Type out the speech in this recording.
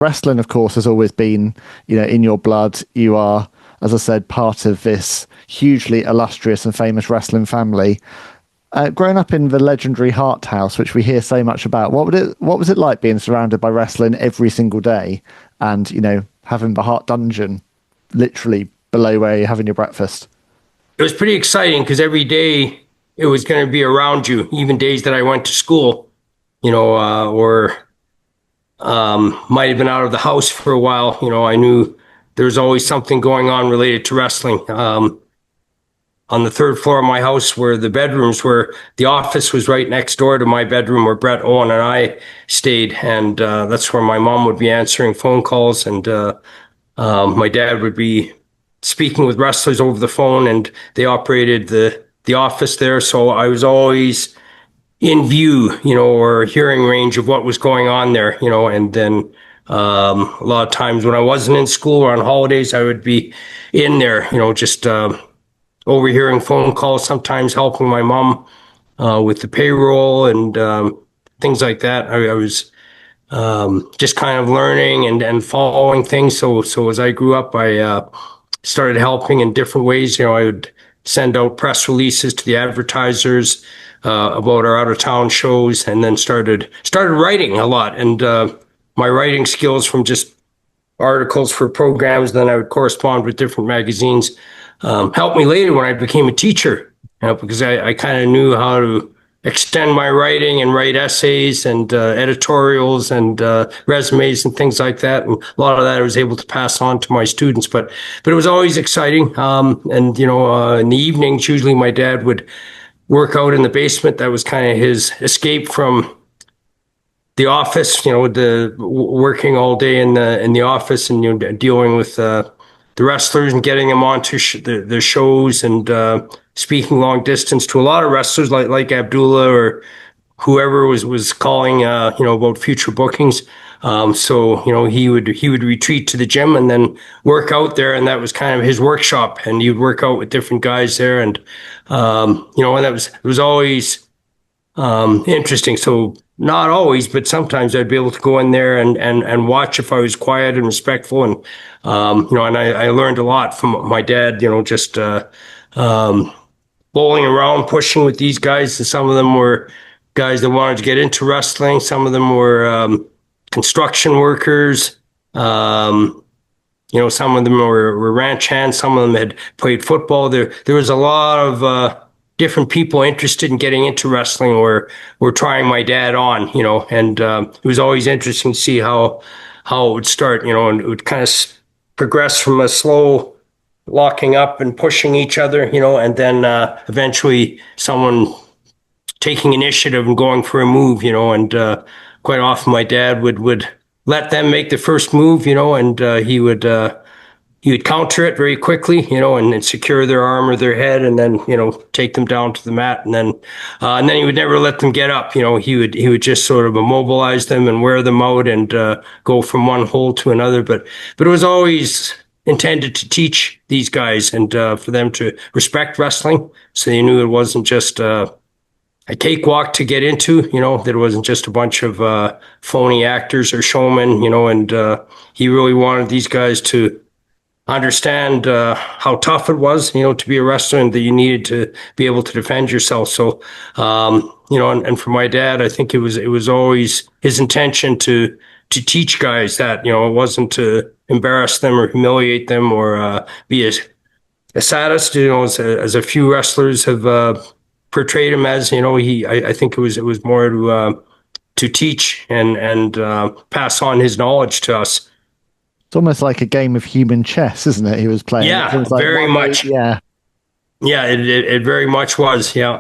Wrestling, of course, has always been, in your blood. You are, as I said, part of this hugely illustrious and famous wrestling family. Growing up in the legendary Hart House, which we hear so much about, what was it like being surrounded by wrestling every single day, and having the Hart Dungeon literally below where you're having your breakfast? It was pretty exciting because every day it was going to be around you, even days that I went to school, or might have been out of the house for a while. I knew there was always something going on related to wrestling. On the third floor of my house, where the bedrooms were, the office was right next door to my bedroom where Bret, Owen, and I stayed, and that's where my mom would be answering phone calls, and my dad would be speaking with wrestlers over the phone, and they operated the office there. So I was always in view, or hearing range of what was going on there, and then a lot of times when I wasn't in school or on holidays, I would be in there, just overhearing phone calls, sometimes helping my mom with the payroll and things like that. I was just kind of learning and following things. So as I grew up, I started helping in different ways. I would send out press releases to the advertisers about our out of town shows, and then started writing a lot. And my writing skills from just articles for programs, then I would correspond with different magazines, helped me later when I became a teacher, because I kind of knew how to extend my writing and write essays and editorials and resumes and things like that. And a lot of that I was able to pass on to my students. But it was always exciting. And in the evenings, usually my dad would work out in the basement. That was kind of his escape from the office. The working all day in the office, and dealing with the wrestlers and getting them onto the shows, and speaking long distance to a lot of wrestlers like Abdullah or whoever was calling about future bookings. So he would retreat to the gym and then work out there, and that was kind of his workshop. And he'd work out with different guys there, and and it was always interesting. So not always, but sometimes I'd be able to go in there and watch if I was quiet and respectful. And, and I learned a lot from my dad, just bowling around, pushing with these guys. And some of them were guys that wanted to get into wrestling. Some of them were construction workers. Some of them were ranch hands. Some of them had played football. There was a lot of different people interested in getting into wrestling were trying my dad on, and it was always interesting to see how it would start, and it would kind of progress from a slow locking up and pushing each other, and then eventually someone taking initiative and going for a move, and quite often my dad would let them make the first move, and he would counter it very quickly, and secure their arm or their head, and then, take them down to the mat, and then he would never let them get up. He would just sort of immobilize them and wear them out, and go from one hole to another. But it was always intended to teach these guys, and for them to respect wrestling, so they knew it wasn't just a cakewalk to get into, that it wasn't just a bunch of phony actors or showmen, and he really wanted these guys to understand how tough it was, to be a wrestler, and that you needed to be able to defend yourself. So, and for my dad, I think it was always his intention to teach guys that, it wasn't to embarrass them or humiliate them or be a sadist, as a few wrestlers have portrayed him as. I think it was more to teach and pass on his knowledge to us. It's almost like a game of human chess, isn't it? He was playing. Yeah, It was like very much. Yeah. Yeah, it very much was. Yeah.